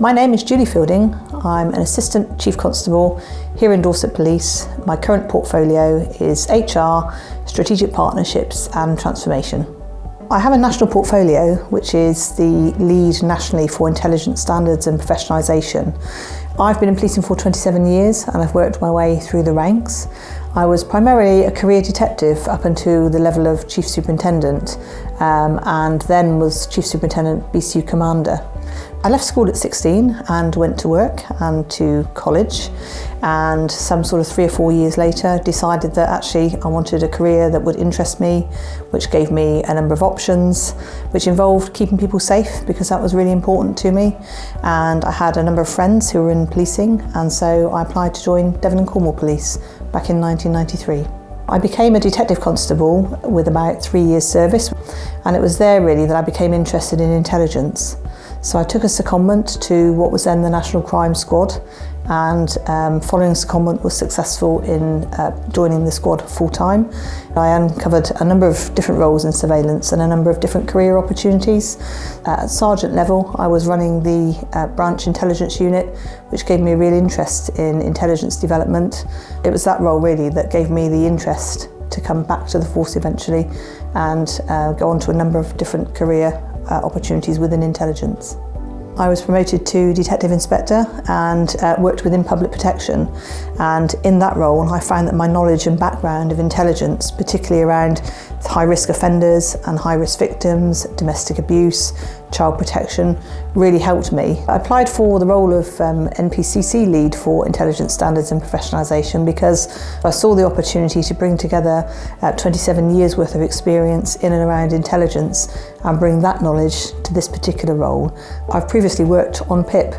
My name is Julie Fielding. I'm an Assistant Chief Constable here in Dorset Police. My current portfolio is HR, Strategic Partnerships and Transformation. I have a national portfolio which is the lead nationally for intelligence standards and professionalisation. I've been in policing for 27 years and I've worked my way through the ranks. I was primarily a career detective up until the level of Chief Superintendent and then was Chief Superintendent BCU Commander. I left school at 16 and went to work and to college, and some sort of 3 or 4 years later decided that actually I wanted a career that would interest me, which gave me a number of options, which involved keeping people safe because that was really important to me, and I had a number of friends who were in policing, and so I applied to join Devon and Cornwall Police back in 1993. I became a detective constable with about 3 years service, and it was there really that I became interested in intelligence. So I took a secondment to what was then the National Crime Squad, and following secondment was successful in joining the squad full-time. I uncovered a number of different roles in surveillance and a number of different career opportunities. At sergeant level, I was running the branch intelligence unit, which gave me a real interest in intelligence development. It was that role really that gave me the interest to come back to the force eventually and go on to a number of different career opportunities within intelligence. I was promoted to Detective Inspector and worked within public protection, and in that role I found that my knowledge and background of intelligence, particularly around high-risk offenders and high-risk victims, domestic abuse, child protection, really helped me. I applied for the role of NPCC lead for intelligence standards and professionalisation because I saw the opportunity to bring together 27 years worth of experience in and around intelligence and bring that knowledge to this particular role. I've previously worked on PIP,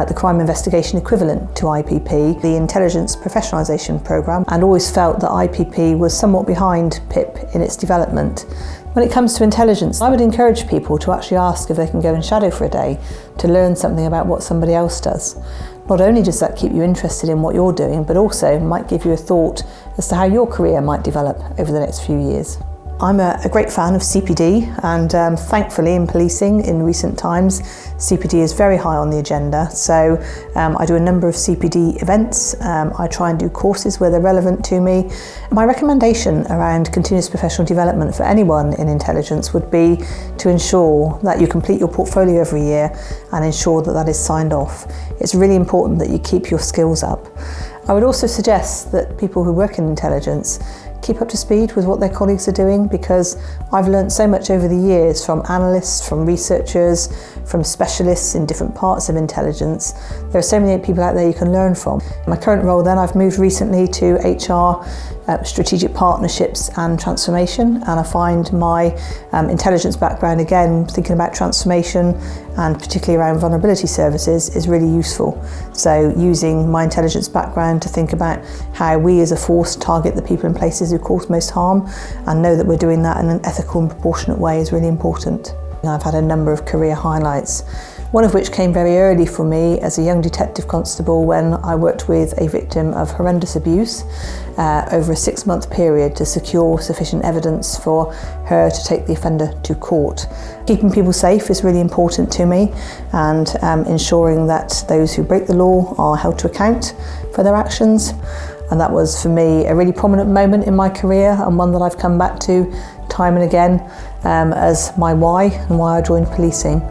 the crime investigation equivalent to IPP, the intelligence professionalisation programme, and always felt that IPP was somewhat behind PIP in its development. When it comes to intelligence, I would encourage people to actually ask if they can go and shadow for a day to learn something about what somebody else does. Not only does that keep you interested in what you're doing, but also might give you a thought as to how your career might develop over the next few years. I'm a great fan of CPD, and thankfully in policing in recent times CPD is very high on the agenda, so I do a number of CPD events. I try and do courses where they're relevant to me. My recommendation around continuous professional development for anyone in intelligence would be to ensure that you complete your portfolio every year and ensure that that is signed off. It's really important that you keep your skills up. I would also suggest that people who work in intelligence keep up to speed with what their colleagues are doing, because I've learned so much over the years from analysts, from researchers, from specialists in different parts of intelligence. There are so many people out there you can learn from. In my current role then, I've moved recently to HR, Strategic Partnerships and Transformation, and I find my intelligence background, again thinking about transformation and particularly around vulnerability services, is really useful. So using my intelligence background to think about how we as a force target the people and places who cause most harm and know that we're doing that in an ethical and proportionate way is really important. I've had a number of career highlights, one of which came very early for me as a young detective constable when I worked with a victim of horrendous abuse over a 6-month period to secure sufficient evidence for her to take the offender to court. Keeping people safe is really important to me, and ensuring that those who break the law are held to account for their actions. And that was for me a really prominent moment in my career, and one that I've come back to time and again as my why and why I joined policing.